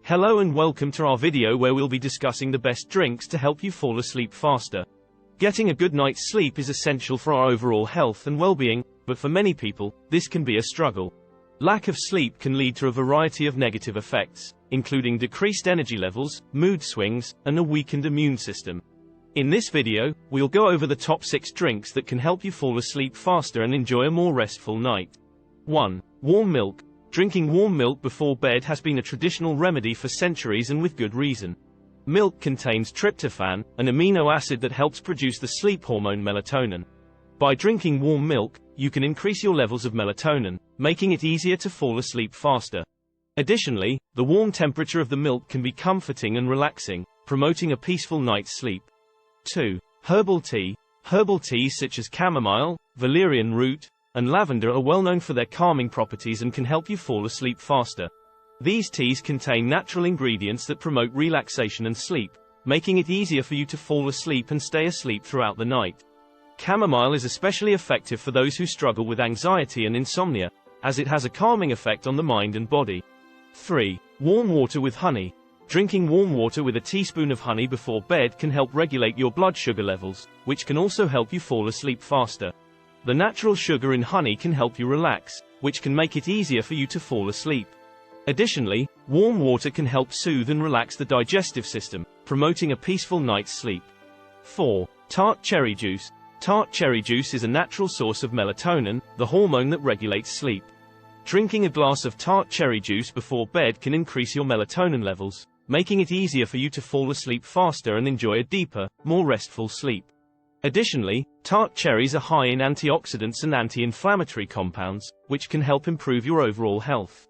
Hello and welcome to our video where we'll be discussing the best drinks to help you fall asleep faster. Getting a good night's sleep is essential for our overall health and well-being, but for many people, this can be a struggle. Lack of sleep can lead to a variety of negative effects, including decreased energy levels, mood swings, and a weakened immune system. In this video, we'll go over the top 6 drinks that can help you fall asleep faster and enjoy a more restful night. 1. Warm milk. Drinking warm milk before bed has been a traditional remedy for centuries and with good reason. Milk contains tryptophan, an amino acid that helps produce the sleep hormone melatonin. By drinking warm milk, you can increase your levels of melatonin, making it easier to fall asleep faster. Additionally, the warm temperature of the milk can be comforting and relaxing, promoting a peaceful night's sleep. 2. Herbal tea. Herbal teas such as chamomile, valerian root, and lavender are well known for their calming properties and can help you fall asleep faster. These teas contain natural ingredients that promote relaxation and sleep, making it easier for you to fall asleep and stay asleep throughout the night. Chamomile is especially effective for those who struggle with anxiety and insomnia, as it has a calming effect on the mind and body. 3. Warm water with honey. Drinking warm water with a teaspoon of honey before bed can help regulate your blood sugar levels, which can also help you fall asleep faster. The natural sugar in honey can help you relax, which can make it easier for you to fall asleep. Additionally, warm water can help soothe and relax the digestive system, promoting a peaceful night's sleep. 4. Tart cherry juice. Tart cherry juice is a natural source of melatonin, the hormone that regulates sleep. Drinking a glass of tart cherry juice before bed can increase your melatonin levels, making it easier for you to fall asleep faster and enjoy a deeper, more restful sleep. Additionally, tart cherries are high in antioxidants and anti-inflammatory compounds, which can help improve your overall health.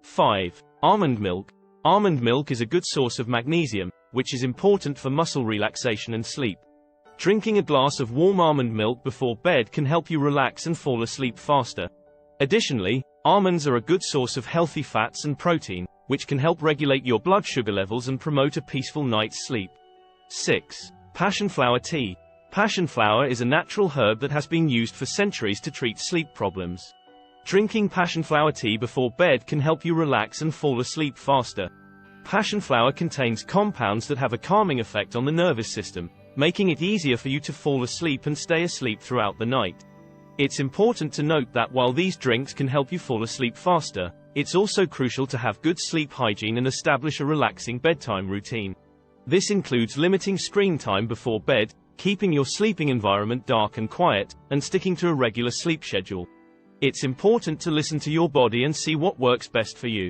5. Almond milk. Almond milk is a good source of magnesium, which is important for muscle relaxation and sleep. Drinking a glass of warm almond milk before bed can help you relax and fall asleep faster. Additionally, almonds are a good source of healthy fats and protein, which can help regulate your blood sugar levels and promote a peaceful night's sleep. 6. Passion flower tea. Passion flower is a natural herb that has been used for centuries to treat sleep problems. Drinking passion flower tea before bed can help you relax and fall asleep faster. Passion flower contains compounds that have a calming effect on the nervous system, making it easier for you to fall asleep and stay asleep throughout the night. It's important to note that while these drinks can help you fall asleep faster, it's also crucial to have good sleep hygiene and establish a relaxing bedtime routine. This includes limiting screen time before bed, keeping your sleeping environment dark and quiet, and sticking to a regular sleep schedule. It's important to listen to your body and see what works best for you.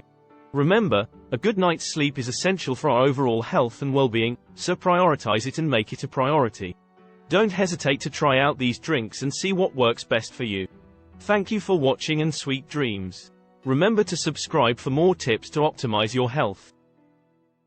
Remember, a good night's sleep is essential for our overall health and well-being, so prioritize it and make it a priority. Don't hesitate to try out these drinks and see what works best for you. Thank you for watching and sweet dreams. Remember to subscribe for more tips to optimize your health.